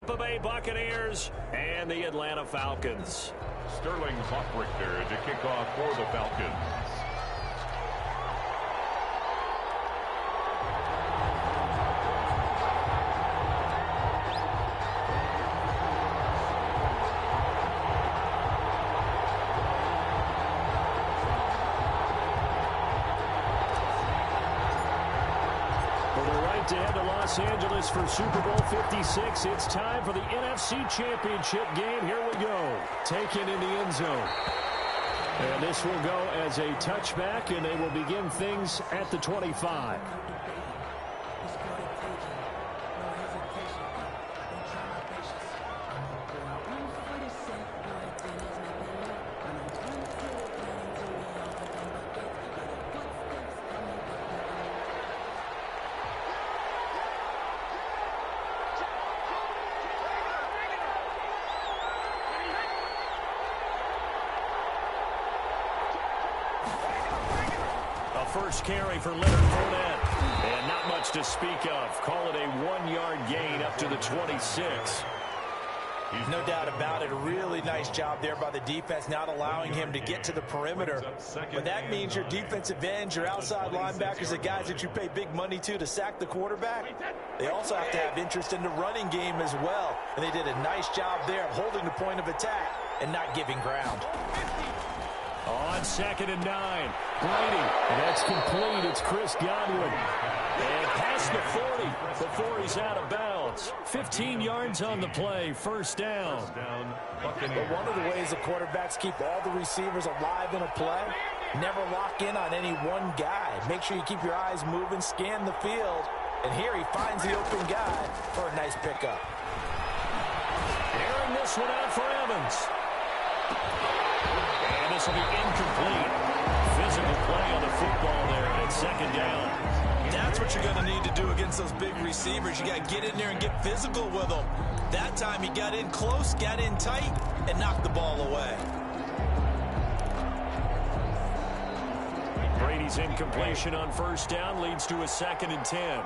The Bay Buccaneers and the Atlanta Falcons. Sterling Hoffrichter to kick off for the Falcons. To head to Los Angeles for Super Bowl 56. It's time for the NFC Championship game. Here we go. Taken in the end zone. And this will go as a touchback, and they will begin things at the 25. First carry for Leonard Fournette. And not much to speak of. Call it a 1-yard gain up to the 26. No doubt about it. A really nice job there by the defense, not allowing him to get to the perimeter. But that means your defensive ends, your outside linebackers, the guys that you pay big money to sack the quarterback, they also have to have interest in the running game as well. And they did a nice job there of holding the point of attack and not giving ground. On 2nd and 9, Brady. That's complete. It's Chris Godwin. And past the 40 before he's out of bounds. 15 yards on the play. First down. But one of the ways the quarterbacks keep all the receivers alive in a play, never lock in on any one guy. Make sure you keep your eyes moving, scan the field. And here he finds the open guy for a nice pickup. Airing this one out for Evans. And this will be incomplete. Physical play on the football there, and it's 2nd down. That's what you're going to need to do against those big receivers. You got to get in there and get physical with them. That time he got in close, got in tight, and knocked the ball away. Brady's incompletion on first down leads to a 2nd and 10.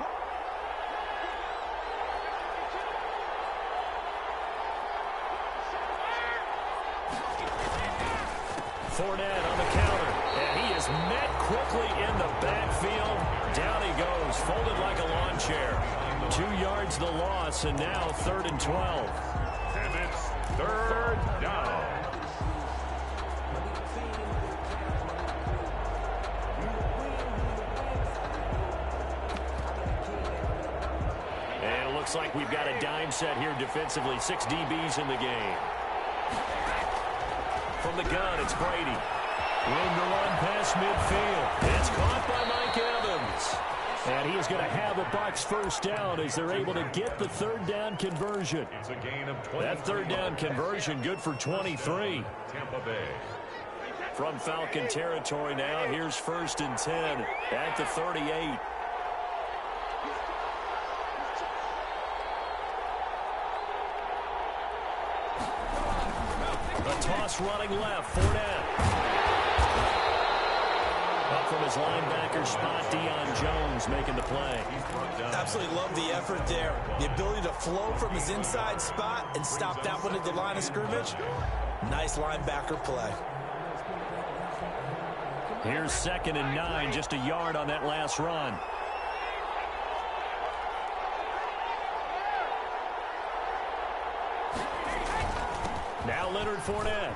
Fournette on the counter, and he is met quickly in the backfield. Down he goes, folded like a lawn chair. 2 yards the loss, and now 3rd and 12. And it's 3rd down. And it looks like we've got a dime set here defensively. 6 DBs in the game. From the gun, it's Brady. Room to run past midfield. It's caught by Mike Evans. And he is going to have the Bucs first down as they're able to get the 3rd down conversion. It's a gain of 20. That 3rd down conversion good for 23. Tampa Bay. From Falcon territory now, here's 1st and 10 at the 38. Toss running left, Fournette. Up from his linebacker spot, Deion Jones making the play. Absolutely love the effort there. The ability to flow from his inside spot and stop that one at the line of scrimmage. Nice linebacker play. Here's 2nd and 9, just a yard on that last run. Now Leonard Fournette.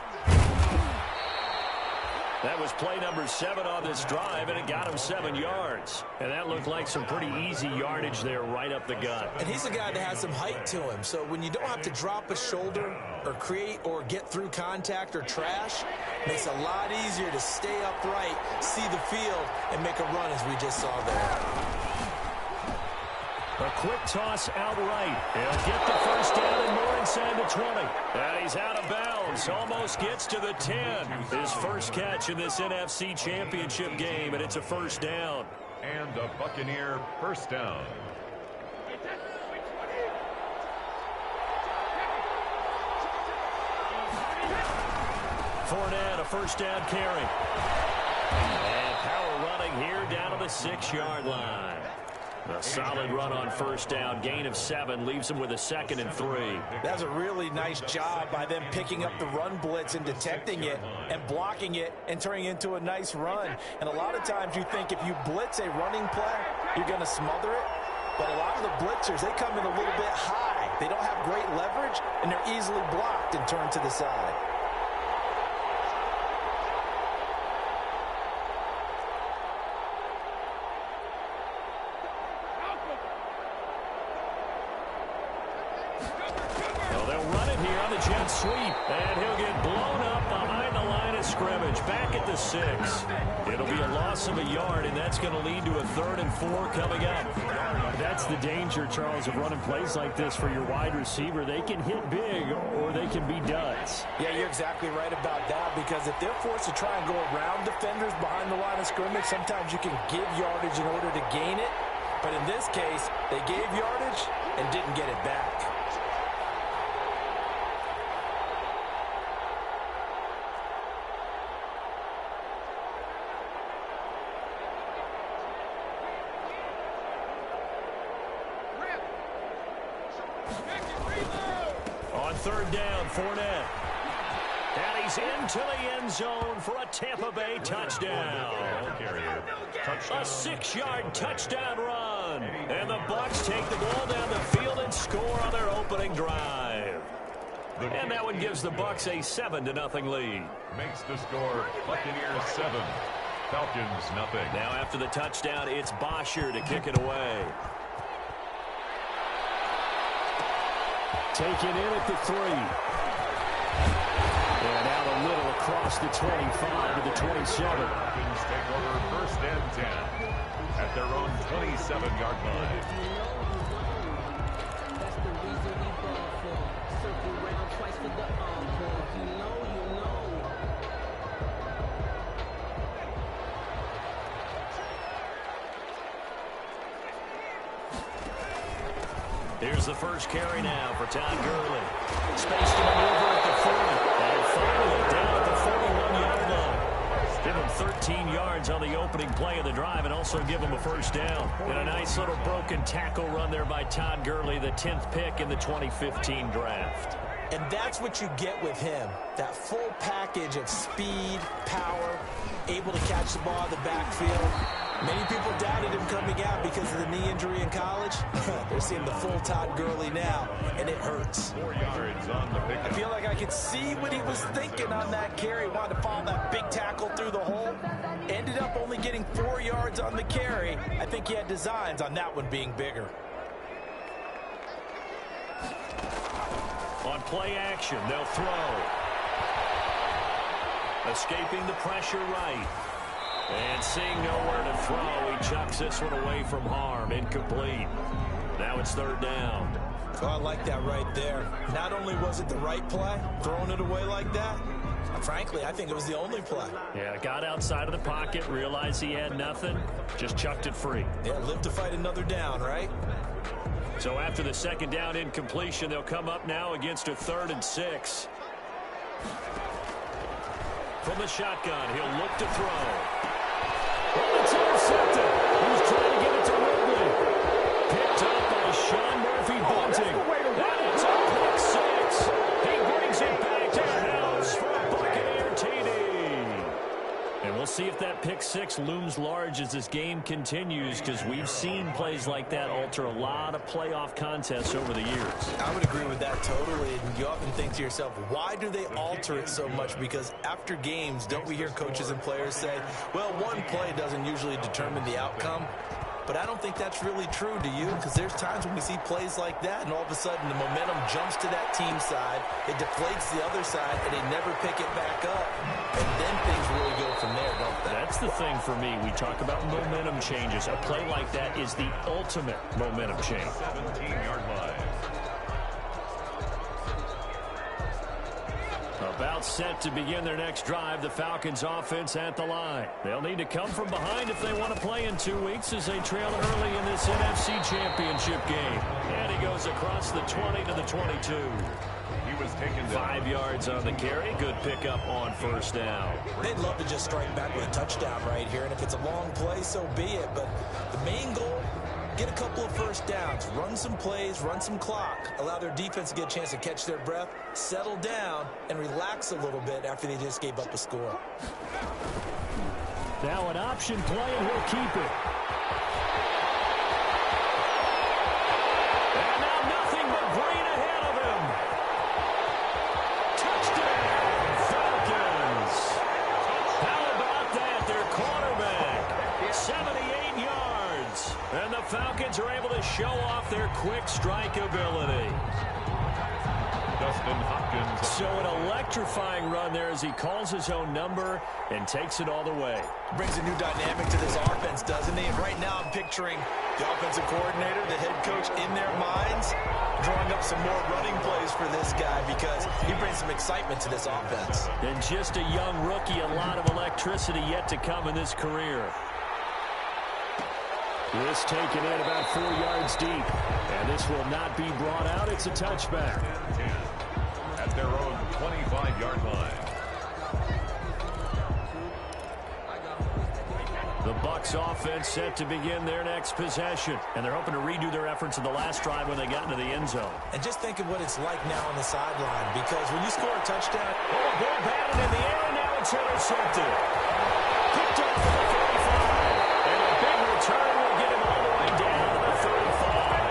That was play number 7 on this drive, and it got him 7 yards. And that looked like some pretty easy yardage there right up the gut. And he's a guy that has some height to him, so when you don't have to drop a shoulder or create or get through contact or trash, it makes it a lot easier to stay upright, see the field, and make a run as we just saw there. A quick toss out right. He'll get the first down and more inside the 20. And he's out of bounds. Almost gets to the 10. His first catch in this NFC Championship game, and it's a first down. And a Buccaneer first down. Fournette, a first down carry. And power running here down to the 6-yard line. A solid run on first down. Gain of 7 leaves them with a 2nd and 3. That's a really nice job by them picking up the run blitz and detecting it and blocking it and turning it into a nice run. And a lot of times you think if you blitz a running play, you're going to smother it. But a lot of the blitzers, they come in a little bit high. They don't have great leverage, and they're easily blocked and turned to the side. Jet sweep, and he'll get blown up behind the line of scrimmage. Back at the 6. It'll be a loss of a yard, and that's going to lead to a 3rd and 4 coming up. That's the danger, Charles, of running plays like this for your wide receiver. They can hit big, or they can be duds. Yeah, you're exactly right about that, because if they're forced to try and go around defenders behind the line of scrimmage, sometimes you can give yardage in order to gain it. But in this case, they gave yardage and didn't get it back. On 3rd down, Fournette. And he's into the end zone for a Tampa Bay touchdown. A 6-yard touchdown run. And the Bucs take the ball down the field and score on their opening drive. And that one gives the Bucs a 7-0 lead. Makes the score Buccaneers 7, Falcons 0. Now after the touchdown, it's Bosher to kick it away. Taken in at the 3. And out a little across the 25 to the 27. Falcons take over 1st and 10 at their own 27-yard line. That's the reason we ball for. Circle round twice for the encore. You know. Here's the first carry now for Todd Gurley. Space to maneuver at the 40. And finally down at the 41-yard line. Give him 13 yards on the opening play of the drive and also give him a first down. And a nice little broken tackle run there by Todd Gurley, the 10th pick in the 2015 draft. And that's what you get with him, that full package of speed, power, able to catch the ball in the backfield. Many people doubted him coming out because of the knee injury in college. They're seeing the full Todd Gurley now, and it hurts. 4 yards on the pickup. I feel like I could see what he was thinking on that carry. Wanted to follow that big tackle through the hole. Ended up only getting 4 yards on the carry. I think he had designs on that one being bigger. On play action, they'll throw. Escaping the pressure right. And seeing nowhere to throw, he chucks this one away from harm. Incomplete. Now it's 3rd down. Oh, I like that right there. Not only was it the right play, throwing it away like that, frankly, I think it was the only play. Yeah, got outside of the pocket, realized he had nothing, just chucked it free. Yeah, live to fight another down, right? So after the 2nd down incompletion, they'll come up now against a 3rd and 6. From the shotgun, he'll look to throw. Oh, it's intercepted. He's trying to get it to Ridley. Picked up by Sean Murphy-Bunting. And it's a pick 6. He brings it back to the house for a Buccaneer TD. And we'll see if that pick 6 looms large as this game continues, because we've seen plays like that alter a lot of playoff contests over the years. I would agree with that totally. And you often think to yourself, why do they alter it so much? Because after games, don't we hear coaches and players say, well, one play doesn't usually determine the outcome? But I don't think that's really true, do you? Because there's times when we see plays like that, and all of a sudden the momentum jumps to that team side, it deflates the other side, and they never pick it back up. And then things really go from there, don't they? That's the thing for me. We talk about momentum changes. A play like that is the ultimate momentum change. 17-yard line. About set to begin their next drive, the Falcons offense at the line. They'll need to come from behind if they want to play in 2 weeks as they trail early in this NFC Championship game. And he goes across the 20 to the 22. He was taken 5 yards on the carry. Good pickup on first down. They'd love to just strike back with a touchdown right here, and if it's a long play, so be it. But the main goal get a couple of first downs, run some plays, run some clock, allow their defense to get a chance to catch their breath, settle down, and relax a little bit after they just gave up a score. Now an option play, and he'll keep it. And now nothing but green ahead of him. Touchdown, Falcons. How about that? Their quarterback, 78 yards. And the Falcons are able to show off their quick strike ability. So an electrifying run there as he calls his own number and takes it all the way. Brings a new dynamic to this offense, doesn't he? And right now I'm picturing the offensive coordinator, the head coach in their minds, drawing up some more running plays for this guy because he brings some excitement to this offense. And just a young rookie, a lot of electricity yet to come in this career. This taken in about 4 yards deep. And this will not be brought out. It's a touchback. At their own 25-yard line. The Bucs offense set to begin their next possession. And they're hoping to redo their efforts in the last drive when they got into the end zone. And just think of what it's like now on the sideline, because when you score a touchdown, ball batted in the air, and now it's intercepted. Picked up for the 35. And a big return will get him all the way down to the 35.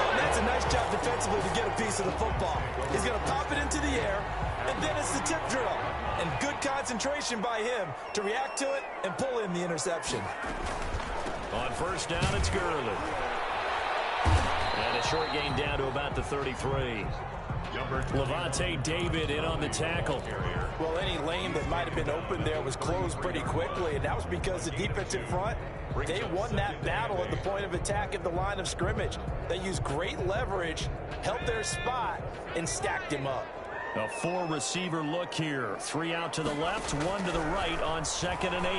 And that's a nice job defensively to get a piece of the football. He's going to pop it into the air, and then it's the tip drill. And good concentration by him to react to it and pull in the interception. On first down, it's Gurley. And a short gain down to about the 33. Levante David in on the tackle. Well, any lane that might have been open there was closed pretty quickly, and that was because the defensive front, they won that battle at the point of attack at the line of scrimmage. They used great leverage, held their spot, and stacked him up. A 4-receiver look here. 3 out to the left, 1 to the right on 2nd and 8.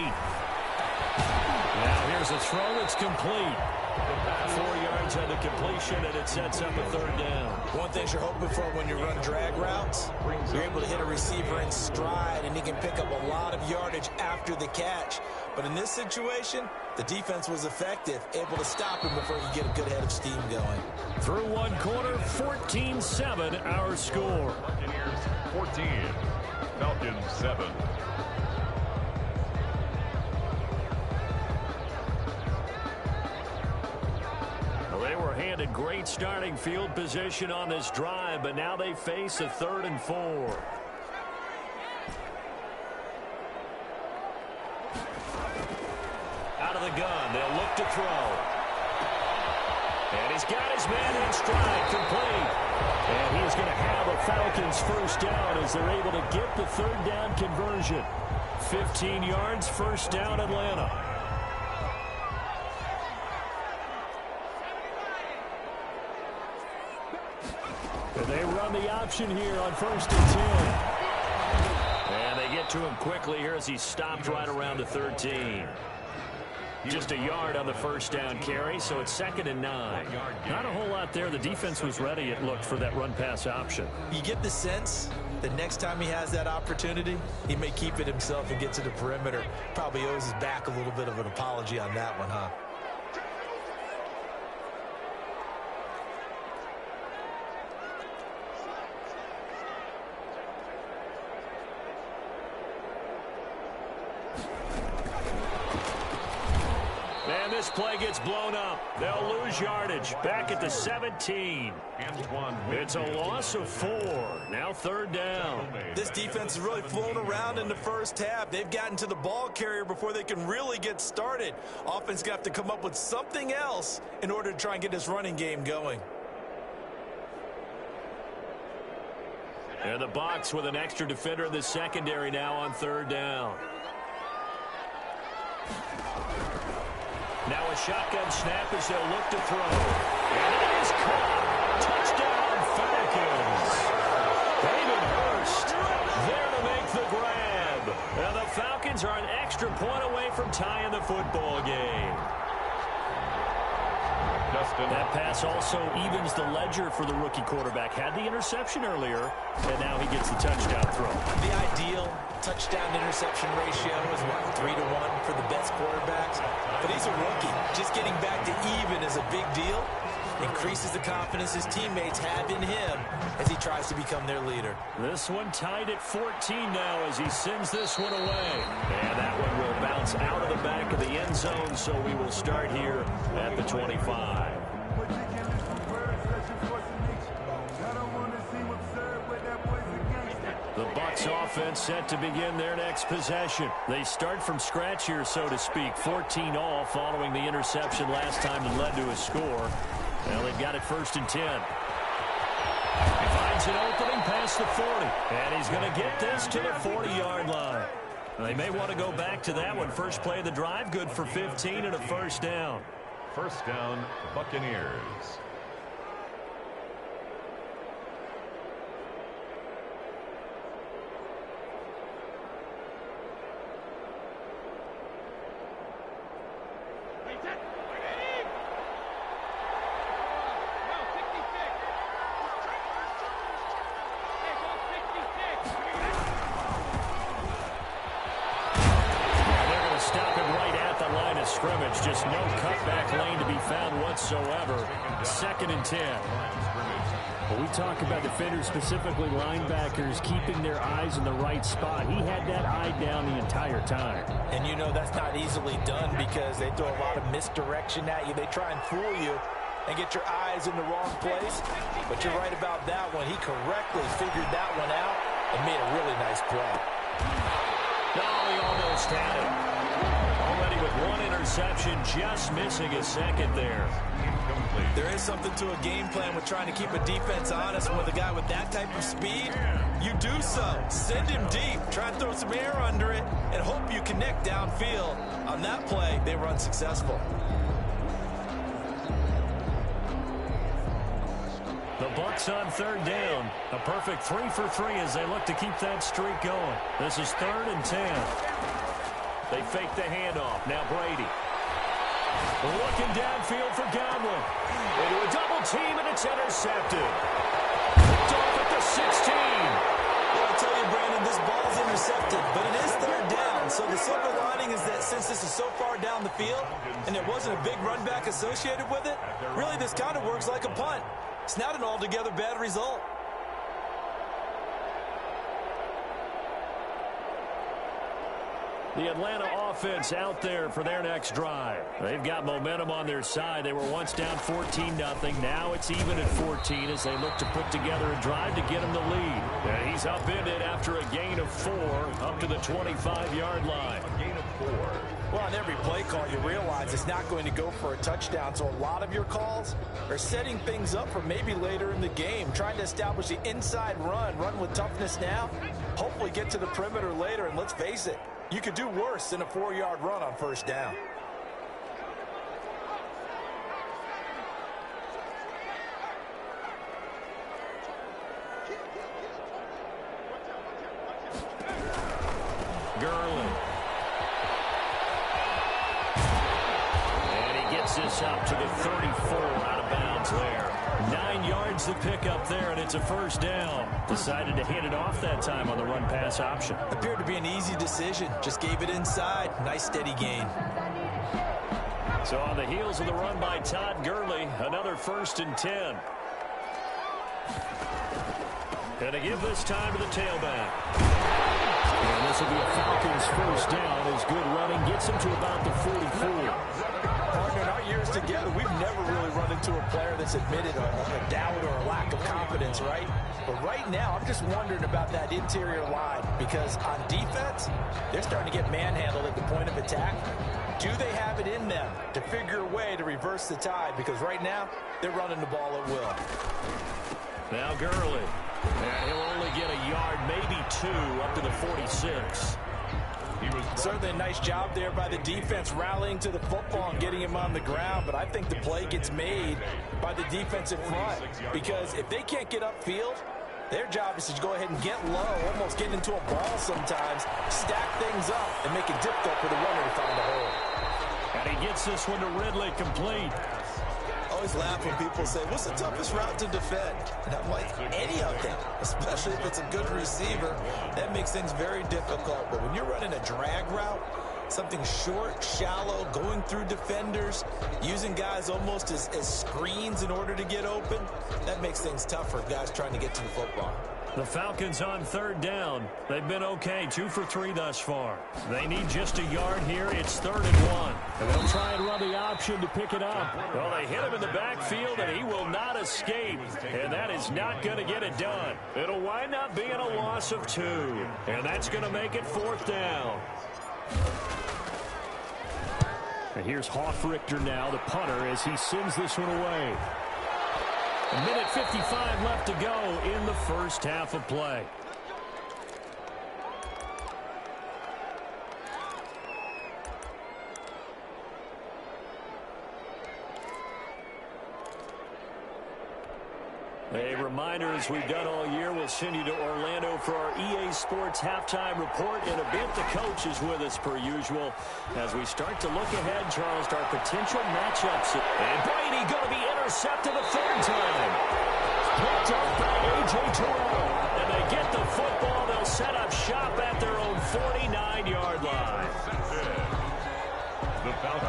Now here's a throw that's complete. 4 yards on the completion, and it sets up a 3rd down. One thing you're hoping for when you run drag routes, you're able to hit a receiver in stride, and he can pick up a lot of yardage after the catch. But in this situation, the defense was effective, able to stop him before he get a good head of steam going. Through one quarter, 14-7 our score. Buccaneers 14, Falcons 7. Well, they were handed great starting field position on this drive, but now they face a 3rd and 4. Out of the gun, they'll look to throw. And he's got his man in stride, complete. And he's going to have a Falcons first down as they're able to get the 3rd down conversion. 15 yards, first down, Atlanta. And they run the option here on 1st and 10. And they get to him quickly here as he stopped right around the 13. Just a yard on the first down carry, so it's 2nd and 9. Not a whole lot there. The defense was ready, it looked, for that run-pass option. You get the sense that next time he has that opportunity, he may keep it himself and get to the perimeter. Probably owes his back a little bit of an apology on that one, huh? This play gets blown up. They'll lose yardage. Back at the 17. It's a loss of 4. Now 3rd down. This defense has really flown around in the first half. They've gotten to the ball carrier before they can really get started. Offense got to come up with something else in order to try and get this running game going. And the Bucs with an extra defender in the secondary now on 3rd down. Now a shotgun snap as they'll look to throw. And it is caught. Touchdown, Falcons. David Hurst there to make the grab. And the Falcons are an extra point away from tying the football game. That pass also evens the ledger for the rookie quarterback. Had the interception earlier, and now he gets the touchdown throw. The ideal touchdown-interception ratio is, what, 3-to-1 for the best quarterbacks? But he's He's a rookie. Just getting back to even is a big deal. Increases the confidence his teammates have in him as he tries to become their leader. This one tied at 14 now as he sends this one away. And that one will bounce out of the back of the end zone, so we will start here at the 25. The Bucs offense set to begin their next possession. They start from scratch here, so to speak. 14 all following the interception last time that led to a score. Well, they've got it 1st and 10. He finds an opening past the 40. And he's going to get this to the 40-yard line. They may want to go back to that one. First play of the drive, good for 15 and a first down. First down, Buccaneers. Just no cutback lane to be found whatsoever. 2nd and 10. Well, we talk about defenders, specifically linebackers, keeping their eyes in the right spot. He had that eye down the entire time. And you know that's not easily done because they throw a lot of misdirection at you. They try and fool you and get your eyes in the wrong place. But you're right about that one. He correctly figured that one out and made a really nice play. No, he almost had it. Already with one interception, just missing a second there. There is something to a game plan with trying to keep a defense honest. With a guy with that type of speed, you do so. Send him deep. Try and throw some air under it and hope you connect downfield. On that play, they were unsuccessful. The Bucs on 3rd down. A perfect 3 for 3 as they look to keep that streak going. This is 3rd and 10. They fake the handoff. Now Brady. Looking downfield for Godwin. Into a double team, and it's intercepted. Picked off at the 16. Well, I tell you, Brandon, this ball's intercepted, but it is 3rd down. So the silver lining is that since this is so far down the field and there wasn't a big run back associated with it, really this kind of works like a punt. It's not an altogether bad result. The Atlanta offense out there for their next drive. They've got momentum on their side. They were once down 14-0. Now it's even at 14 as they look to put together a drive to get them the lead. And he's upended after a gain of 4 up to the 25-yard line. A gain of 4. Well, on every play call, you realize it's not going to go for a touchdown. So a lot of your calls are setting things up for maybe later in the game, trying to establish the inside run with toughness now, hopefully get to the perimeter later. And let's face it, you could do worse than a 4-yard run on 1st down. Gurley. And he gets this up to the 34, out of bounds there. 9 yards to pick up there, and it's a 1st down. Decided to hand it off that time on the run-pass option. Appeared to be an easy decision. Just gave it inside. Nice steady gain. So on the heels of the run by Todd Gurley, another 1st and 10. And to give this time to the tailback. And this will be a Falcons 1st down as good running gets him to about the 44. Partner, in our years together, we've never really run into a player that's admitted a doubt or a lack of confidence, right? But right now, I'm just wondering about that interior line because on defense, they're starting to get manhandled at the point of attack. Do they have it in them to figure a way to reverse the tide? Because right now, they're running the ball at will. Now Gurley. And he'll only get a yard, maybe 2, up to the 46. Certainly a nice job there by the defense rallying to the football and getting him on the ground, but I think the play gets made by the defensive front because if they can't get upfield, their job is to go ahead and get low, almost get into a ball sometimes, stack things up, and make it difficult for the runner to find a hole. And he gets this one to Ridley, complete. I always laugh when people say, what's the toughest route to defend? And I'm like, any of them, especially if it's a good receiver. That makes things very difficult. But when you're running a drag route, Something short, shallow, going through defenders, using guys almost as screens in order to get open. That makes things tough for guys trying to get to the football. The Falcons on third down. They've been okay, 2 for 3 thus far. They need just a yard here. It's 3rd and 1. And they'll try and run the option to pick it up. Well, they hit him in the backfield, and he will not escape. And that is not going to get it done. It'll wind up being a loss of 2. And that's going to make it 4th down. And here's Hoffrichter now, the punter, as he sends this one away. A minute 55 left to go in the first half of play. A reminder, as we've done all year, we'll send you to Orlando for our EA Sports halftime report. In a bit, the coach is with us per usual as we start to look ahead, Charles, to our potential matchups. And Brady going to be intercepted a 3rd time. Picked up by A.J. Terrell. And they get the football. They'll set up shop at their own 49-yard line.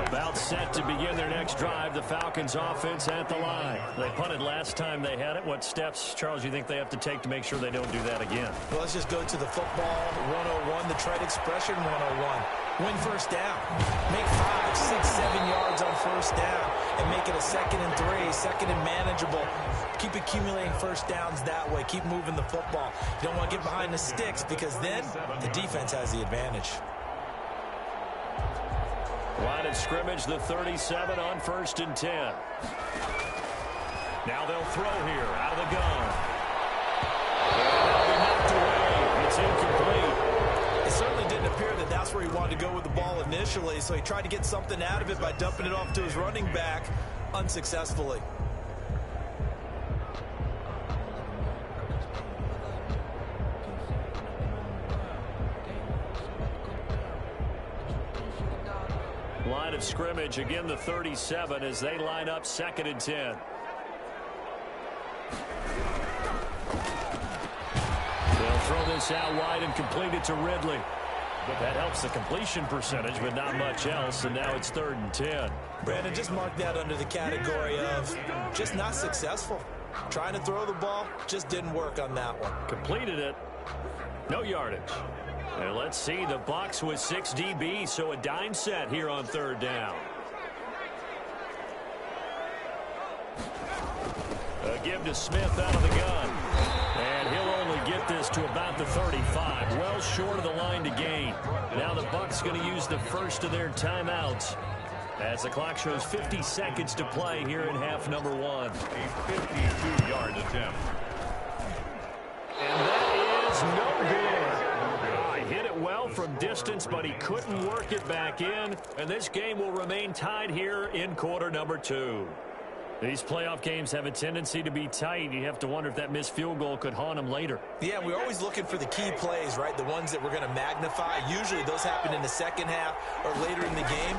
About set to begin their next drive. The Falcons offense at the line. They punted last time they had it. What steps, Charles, you think they have to take to make sure they don't do that again? Well, let's just go to the football 101, the trade expression 101. Win first down. Make 5, 6, 7 yards on first down and make it a 2nd and 3, 2nd and manageable. Keep accumulating first downs that way. Keep moving the football. You don't want to get behind the sticks because then the defense has the advantage. Line of scrimmage, the 37 on 1st and 10. Now they'll throw here out of the gun. And they'll be knocked away. It's incomplete. It certainly didn't appear that that's where he wanted to go with the ball initially, so he tried to get something out of it by dumping it off to his running back unsuccessfully. Line of scrimmage, again the 37 as they line up 2nd and 10. They'll throw this out wide and complete it to Ridley. That helps the completion percentage, but not much else, and now it's 3rd and 10. Brandon, just mark that under the category of just not successful. Trying to throw the ball, just didn't work on that one. Completed it. No yardage. And let's see, the Bucs with 6 DBs, so a dime set here on 3rd down. A give to Smith out of the gun. And he'll only get this to about the 35, well short of the line to gain. Now the Bucs going to use the first of their timeouts as the clock shows 50 seconds to play here in half number 1. A 52-yard attempt. And that is no good. Hit it well from distance, but he couldn't work it back in. And this game will remain tied here in quarter number 2. These playoff games have a tendency to be tight. You have to wonder if that missed field goal could haunt them later. Yeah, we're always looking for the key plays, right? The ones that we're going to magnify. Usually those happen in the second half or later in the game.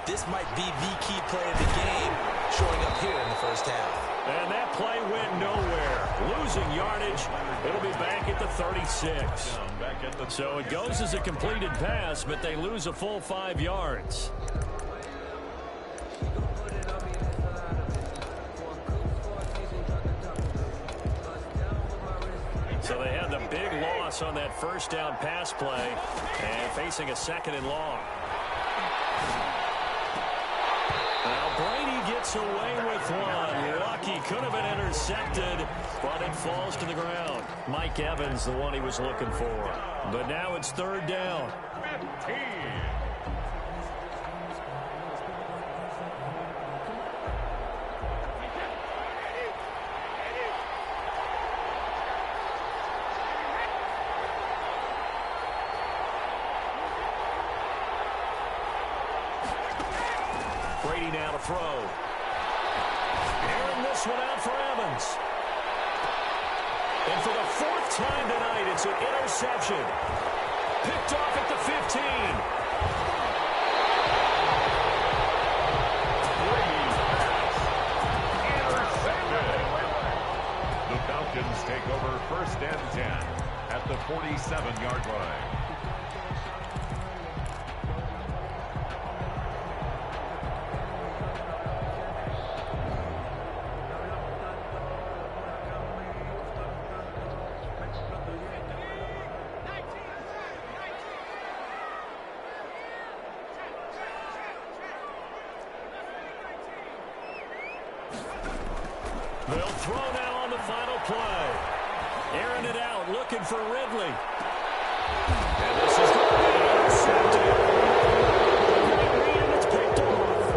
This might be the key play of the game showing up here in the first half. And that play went nowhere. Losing yardage. It'll be back at the 36. So it goes as a completed pass, but they lose a full 5 yards. So they had the big loss on that first down pass play and facing a 2nd and long. Now Brady gets away with one. Lucky, could have been intercepted, but it falls to the ground. Mike Evans, the one he was looking for. But now it's 3rd down. 15. Brady now to throw. Airing this one out for Evans. And for the 4th time tonight, it's an interception. Picked off at the 15. Intercepted. The Falcons take over 1st and 10 at the 47-yard line. They'll throw now on the final play. Airing it out, looking for Ridley. And this is going to be intercepted. And it's picked off.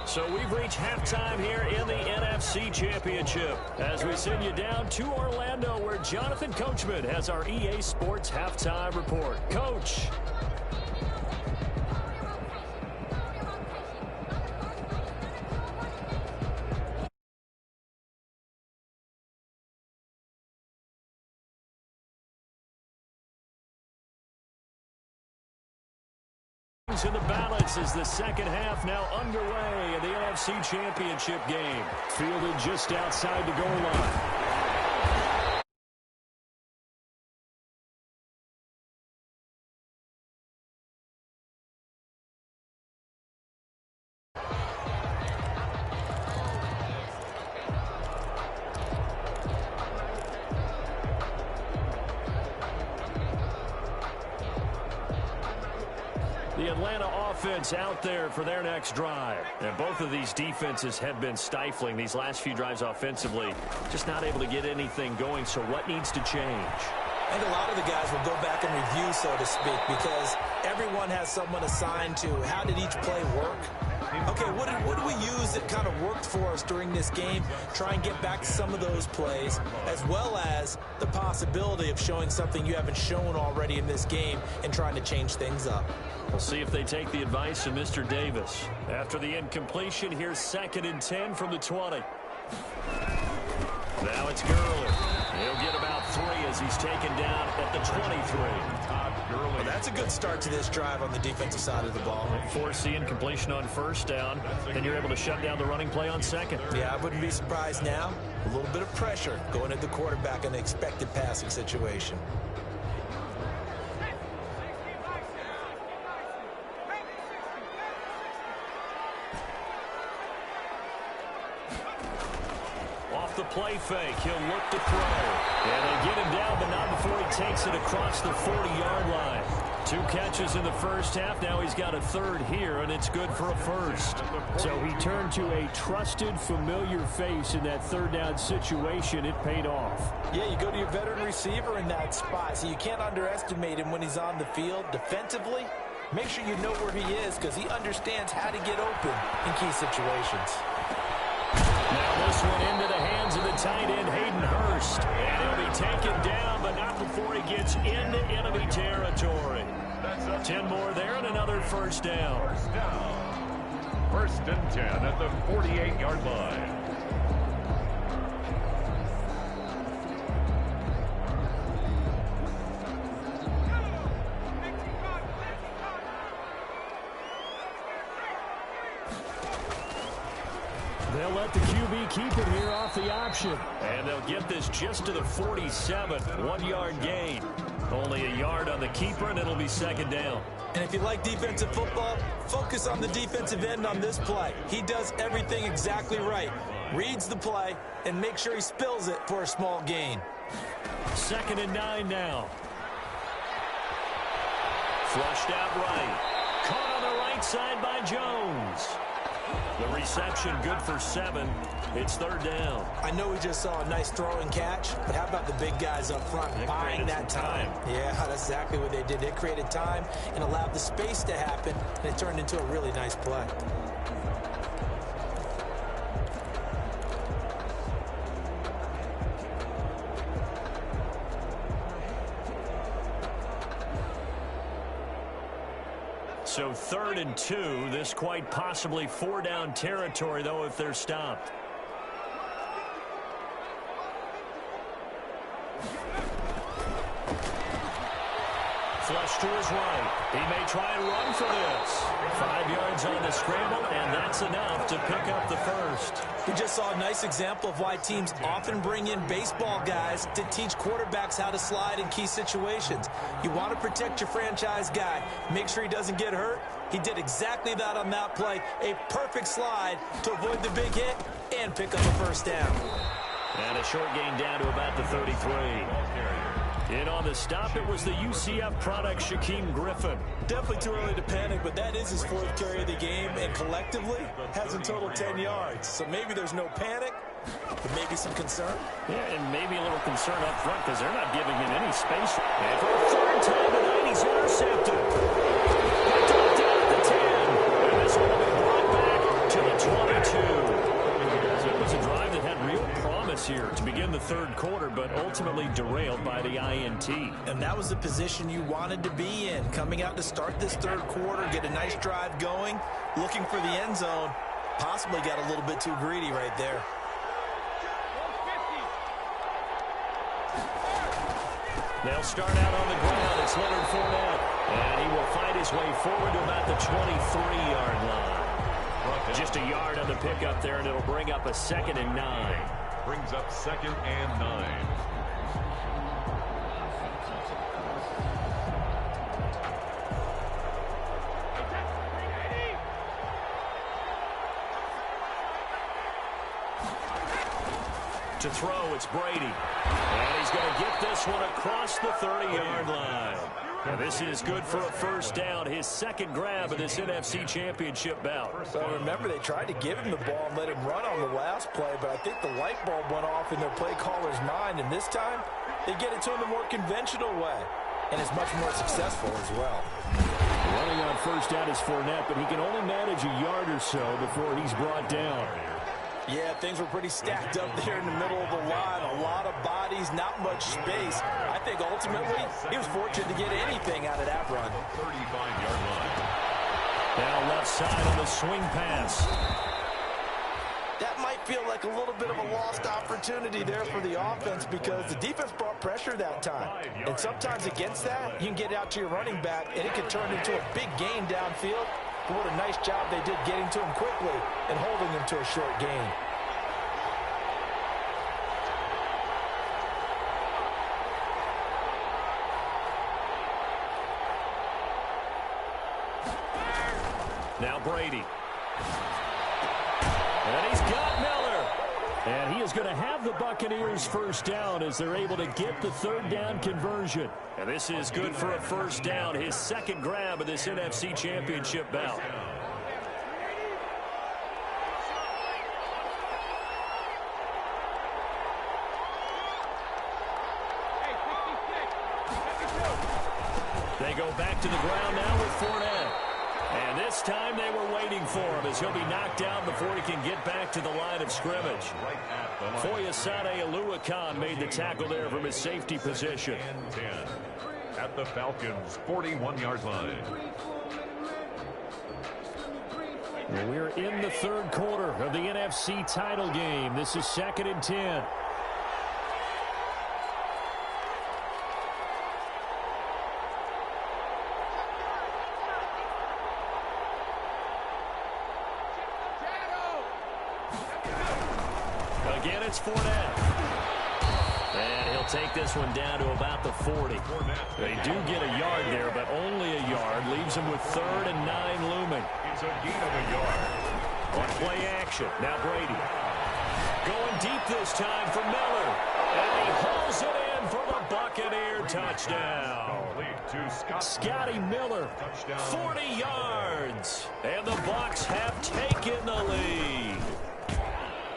So we've reached halftime here in the NFC Championship as we send you down to Orlando where Jonathan Coachman has our EA Sports Halftime Report. Coach. In the balance as the second half now underway in the NFC Championship game. Fielded just outside the goal line. The Atlanta offense out there for their next drive. And both of these defenses have been stifling these last few drives offensively. Just not able to get anything going, so what needs to change? I think a lot of the guys will go back and review, so to speak, because everyone has someone assigned to how did each play work. Okay, what do we use that kind of worked for us during this game? Try and get back to some of those plays, as well as the possibility of showing something you haven't shown already in this game and trying to change things up. We'll see if they take the advice of Mr. Davis. After the incompletion, here's 2nd and 10 from the 20. Now it's Gurley. He'll get about 3 as he's taken down at the 23. Well, that's a good start to this drive on the defensive side of the ball. Force the incompletion on first down, and you're able to shut down the running play on second. Yeah, I wouldn't be surprised now. A little bit of pressure going at the quarterback in the expected passing situation. The play fake. He'll look to throw. And they get him down, but not before he takes it across the 40-yard line. 2 catches in the first half. Now he's got a 3rd here, and it's good for a 1st. So he turned to a trusted, familiar face in that 3rd down situation. It paid off. Yeah, you go to your veteran receiver in that spot, so you can't underestimate him when he's on the field defensively. Make sure you know where he is because he understands how to get open in key situations. Now this one into the hands of the tight end, Hayden Hurst. And he'll be taken down, but not before he gets into enemy territory. 10 more there and another 1st down. 1st and 10 at the 48-yard line. They'll let the QB keep it here off the option. And they'll get this just to the 47. 1-yard gain. Only a yard on the keeper, and it'll be 2nd down. And if you like defensive football, focus on the defensive end on this play. He does everything exactly right. Reads the play and make sure he spills it for a small gain. 2nd and 9 now. Flushed out right. Caught on the right side by Jones. The reception good for 7. It's 3rd down. I know we just saw a nice throw and catch, but how about the big guys up front buying that time? Yeah, that's exactly what they did. They created time and allowed the space to happen, and it turned into a really nice play. So 3rd and 2. This quite possibly 4-down territory, though, if they're stopped. Flush to his right. He may try and run for this. 5 yards on the scramble, and that's enough to pick up the 1st. We just saw a nice example of why teams often bring in baseball guys to teach quarterbacks how to slide in key situations. You want to protect your franchise guy. Make sure he doesn't get hurt. He did exactly that on that play. A perfect slide to avoid the big hit and pick up a 1st down. And a short gain down to about the 33. And on the stop, it was the UCF product, Shaquem Griffin. Definitely too early to panic, but that is his 4th carry of the game, and collectively has in total 10 yards. So maybe there's no panic, but maybe some concern. Yeah, and maybe a little concern up front because they're not giving him any space. And for the 3rd time tonight, he's intercepted. Picked up down at the 10. And this one will be brought back to the 22. So it was a drive that had real promise here to begin the 3rd quarter, but ultimately derailed by the INT. And that was the position you wanted to be in. Coming out to start this 3rd quarter, get a nice drive going, looking for the end zone. Possibly got a little bit too greedy right there. They'll start out on the ground. It's Leonard Fournette. And he will find his way forward to about the 23-yard line. Just a yard on the pickup there, and it'll bring up a 2nd and 9. Brings up 2nd and 9. To throw, it's Brady. And he's going to get this one across the 30-yard line. And this is good for a 1st down, his 2nd grab of this NFC Championship bout. So remember, they tried to give him the ball and let him run on the last play, but I think the light bulb went off in their play caller's mind, and this time they get it to him the more conventional way, and it's much more successful as well. Running on 1st down is Fournette, but he can only manage a yard or so before he's brought down. Yeah, things were pretty stacked up there in the middle of the line. A lot of bodies, not much space. I think ultimately he was fortunate to get anything out of that run. 35-yard line. Now left side on the swing pass. That might feel like a little bit of a lost opportunity there for the offense because the defense brought pressure that time. And sometimes against that, you can get out to your running back, and it can turn into a big gain downfield. But what a nice job they did getting to him quickly and holding him to a short gain. Now Brady. And he's got Miller. And he is going to have the Buccaneers 1st down as they're able to get the 3rd down conversion. And this is good for a 1st down, his 2nd grab of this NFC Championship bout. They go back to the ground now with Fournette. And this time they were waiting for him as he'll be knocked down before he can get back to the line of scrimmage. Foyesade Aluakan made the tackle there from his safety position. 10 at the Falcons' 41-yard line. Well, we're in the 3rd quarter of the NFC title game. This is 2nd and 10. Again, it's Fournette. And he'll take this one down to about the 40. They do get a yard there, but only a yard. Leaves him with 3rd and 9 looming. It's a gain of a yard. On play action. Now Brady. Going deep this time for Miller. And he hauls it in for the Buccaneer touchdown. Scotty Miller, 40 yards. And the Bucs have taken the lead.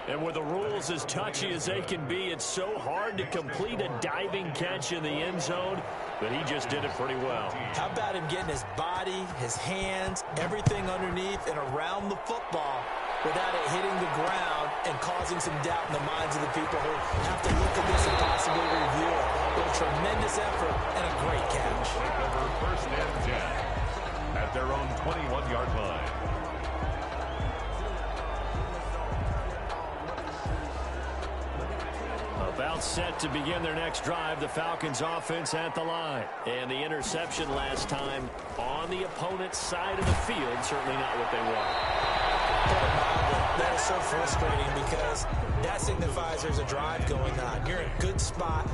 And with the rules as touchy as they can be, it's so hard to complete a diving catch in the end zone, but he just did it pretty well. How about him getting his body, his hands, everything underneath and around the football without it hitting the ground and causing some doubt in the minds of the people who have to look at this and possibly review it. What a tremendous effort and a great catch. Over 1st and 10 at their own 21-yard line. About set to begin their next drive, the Falcons offense at the line. And the interception last time on the opponent's side of the field, certainly not what they want. That is so frustrating because that signifies there's a drive going on. You're in a good spot,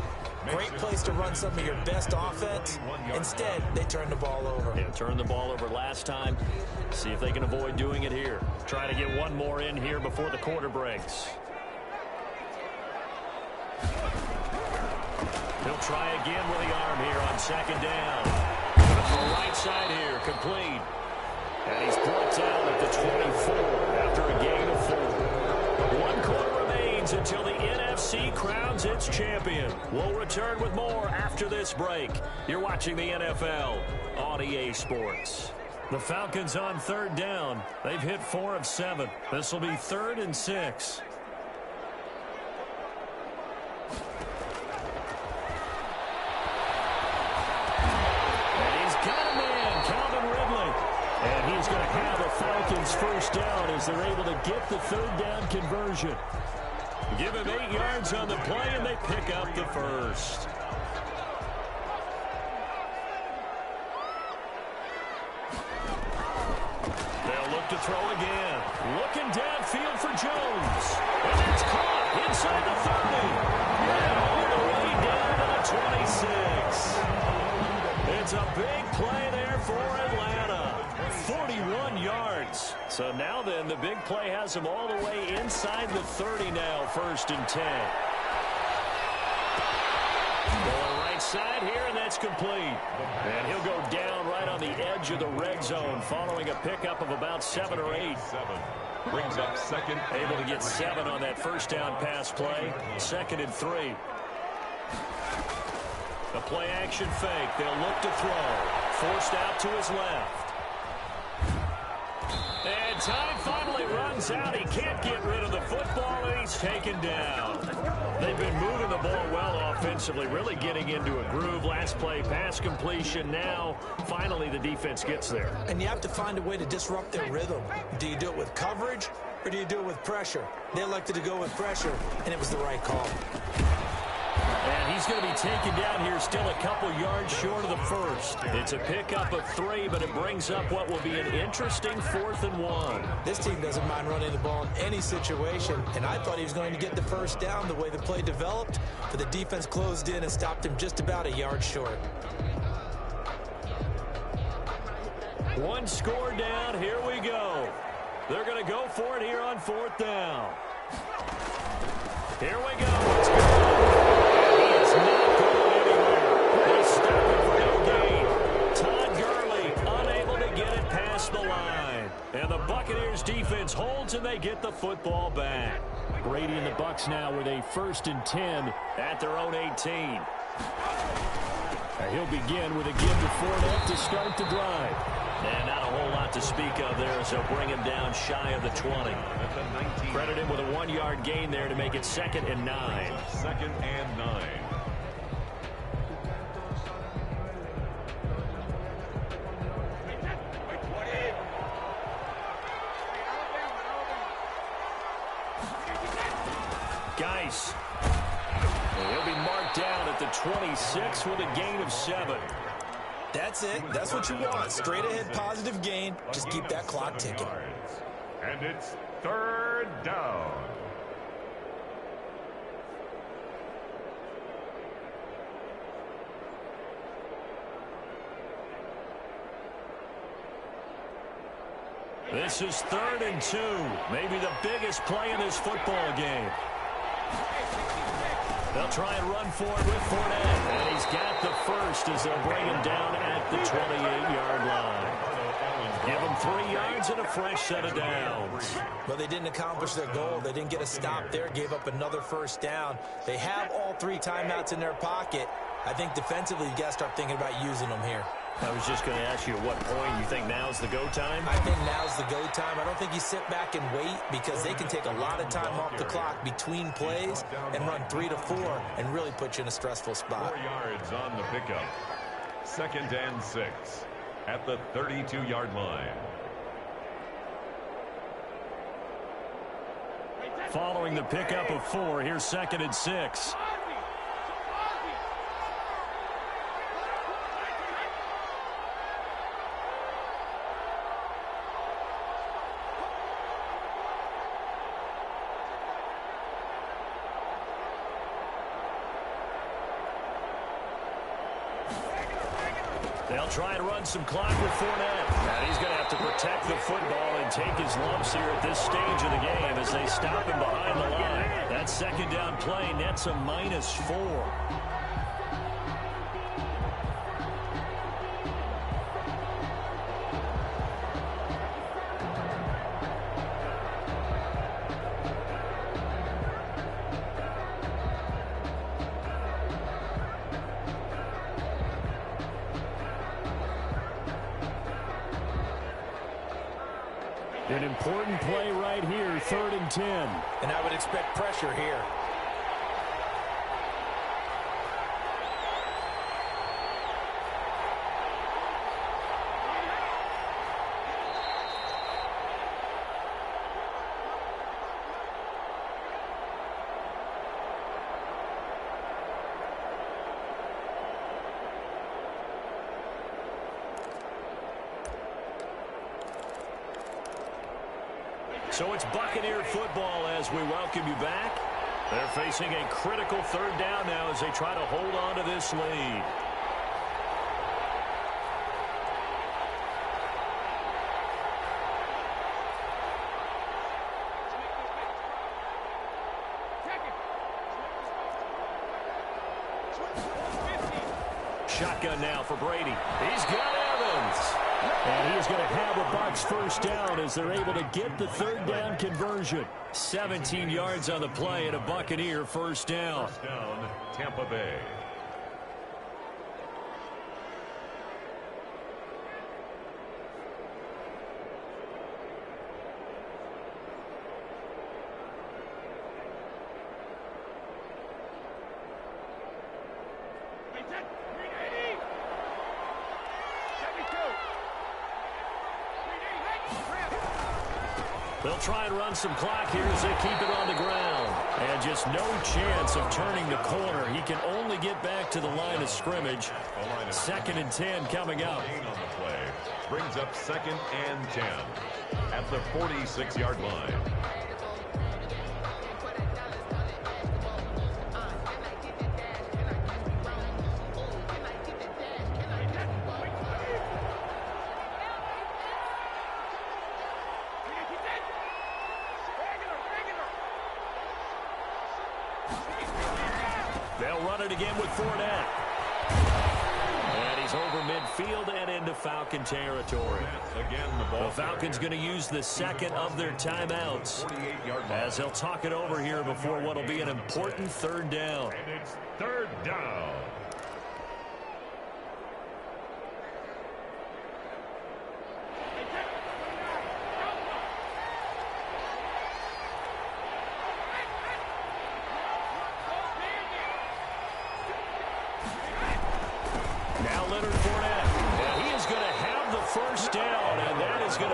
great place to run some of your best offense. Instead, they turn the ball over. Yeah, turned the ball over last time. See if they can avoid doing it here. Try to get one more in here before the quarter breaks. He'll try again with the arm here on second down. To the right side here, complete. And he's brought down at the 24 after a gain of 4. 1 quarter remains until the NFC crowns its champion. We'll return with more after this break. You're watching the NFL on EA Sports. The Falcons on third down. They've hit 4 of 7. This will be 3rd and 6. And he's going to have a Falcons first down as they're able to get the 3rd down conversion. Give him 8 yards on the play, and they pick up the first. They'll look to throw again. Looking downfield for Jones. And it's caught inside the 30. And all the way down to the 26. It's a big play there for Atlanta. 41 yards. So now then, the big play has him all the way inside the 30 now, 1st and 10. Going right side here, and that's complete. And he'll go down right on the edge of the red zone following a pickup of about 7 or 8. Brings up second. Able to get 7 on that first down pass play. 2nd and 3. The play action fake. They'll look to throw. Forced out to his left. And time finally runs out. He can't get rid of the football, and he's taken down. They've been moving the ball well offensively, really getting into a groove. Last play, pass completion. Now, finally, the defense gets there. And you have to find a way to disrupt their rhythm. Do you do it with coverage, or do you do it with pressure? They elected to go with pressure, and it was the right call. And he's going to be taken down here still a couple yards short of the first. It's a pickup of 3, but it brings up what will be an interesting 4th and 1. This team doesn't mind running the ball in any situation, and I thought he was going to get the first down the way the play developed, but the defense closed in and stopped him just about a yard short. 1 score down. Here we go. They're going to go for it here on 4th down. Here we go. Let's go. Not going anywhere. They stop it for no gain. Todd Gurley unable to get it past the line. And the Buccaneers defense holds, and they get the football back. Brady and the Bucs now with a 1st and 10 at their own 18. He'll begin with a give to Fournette to start the drive. And not a whole lot to speak of there as they'll bring him down shy of the 20. Credit him with a 1-yard gain there to make it 2nd and 9. 2nd and 9. Geis. He'll be marked down at the 26 with a gain of 7. That's it. That's what you want. Straight ahead positive gain. Just keep that clock ticking. And it's 3rd down. This is 3rd and 2. Maybe the biggest play in this football game. They'll try and run for it with Fournette. And he's got the first as they'll bring him down at the 28-yard line. Give him 3 yards and a fresh set of downs. Well, they didn't accomplish their goal. They didn't get a stop there. Gave up another first down. They have all 3 timeouts in their pocket. I think defensively, you got to start thinking about using them here. I was just going to ask you at what point you think now's the go time? I think now's the go time. I don't think you sit back and wait because they can take a lot of time off the clock between plays and run 3 to 4 and really put you in a stressful spot. 4 yards on the pickup. 2nd and 6 at the 32-yard line. Following the pickup of 4, here's 2nd and 6. They'll try and run some clock with Fournette. And he's going to have to protect the football and take his lumps here at this stage of the game as they stop him behind the line. That 2nd down play nets a -4. An important play right here, 3rd and 10. And I would expect pressure here. So it's Buccaneer football as we welcome you back. They're facing a critical 3rd down now as they try to hold on to this lead. Shotgun now for Brady. He's got Evans. And he's going to have a Bucs 1st down as they're able to get the 3rd down conversion. 17 yards on the play and a Buccaneer 1st down. 1st down, Tampa Bay. They'll try and run some clock here as they keep it on the ground. And just no chance of turning the corner. He can only get back to the line of scrimmage. 2nd and 10 coming up. On the play brings up 2nd and 10 at the 46-yard line. They'll run it again with Fournette. And he's over midfield and into Falcon territory. Again, the Falcons going to use the 2nd of their timeouts as they'll talk it over here before what will be an important 3rd down. And it's 3rd down.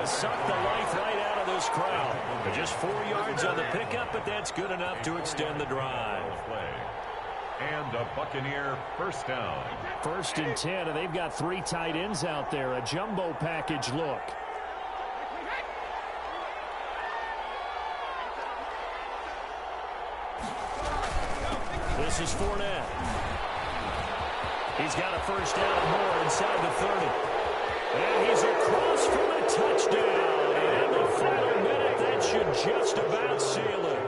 Suck the life right out of this crowd. Just 4 yards on the pickup, but that's good enough to extend the drive. And a Buccaneer 1st down. 1st and 10, and they've got 3 tight ends out there. A jumbo package look. This is Fournette. He's got a 1st down and more inside the 30. And he's across for the touchdown. And in the final minute, that should just about seal it.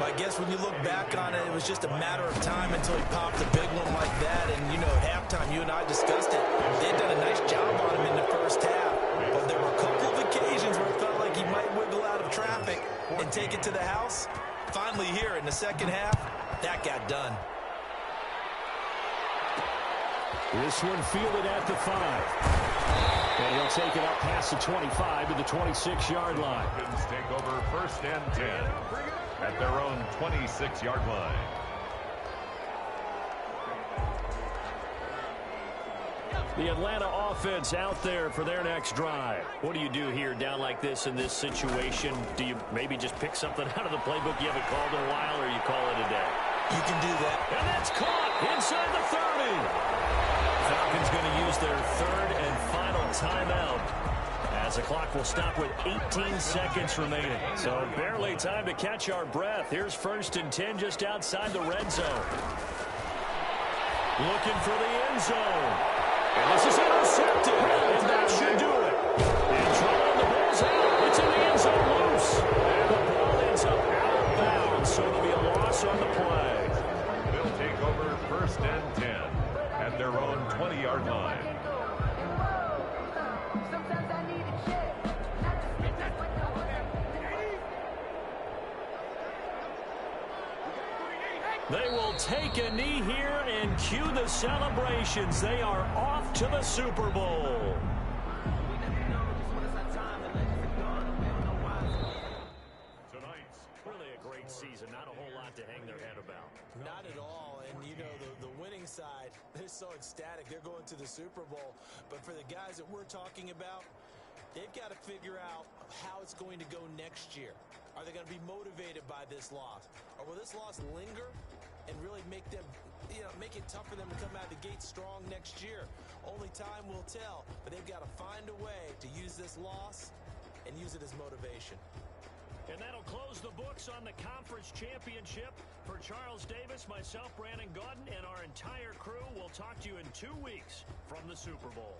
I guess when you look back on it, it was just a matter of time until he popped a big one like that. And, you know, at halftime, you and I discussed it. They'd done a nice job on him in the 1st half. But there were a couple of occasions where it felt like he might wiggle out of traffic and take it to the house. Finally here in the 2nd half, that got done. This one fielded at the 5. And he'll take it up past the 25 to the 26-yard line. Falcons take over 1st and 10 at their own 26-yard line. The Atlanta offense out there for their next drive. What do you do here down like this in this situation? Do you maybe just pick something out of the playbook you haven't called in a while, or you call it a day? You can do that. And that's caught inside the 30. Falcons going to use their 3rd and final timeout as the clock will stop with 18 seconds remaining. So barely time to catch our breath. Here's 1st and 10 just outside the red zone. Looking for the end zone. And this is intercepted. And that should do it. And trying the ball's out. It's in the end zone loose. And the ball ends up out of bounds. So it'll be a loss on the play. They'll take over 1st and 10 at their own 20-yard line. They will take a knee here and cue the celebrations. They are off to the Super Bowl. Not at all. And, you know, the winning side, they're so ecstatic. They're going to the Super Bowl. But for the guys that we're talking about, they've got to figure out how it's going to go next year. Are they going to be motivated by this loss? Or will this loss linger and really make them, you know, make it tough for them to come out of the gate strong next year? Only time will tell. But they've got to find a way to use this loss and use it as motivation. And that'll close the books on the conference championship. For Charles Davis, myself, Brandon Gaudin, and our entire crew, we'll talk to you in 2 weeks from the Super Bowl.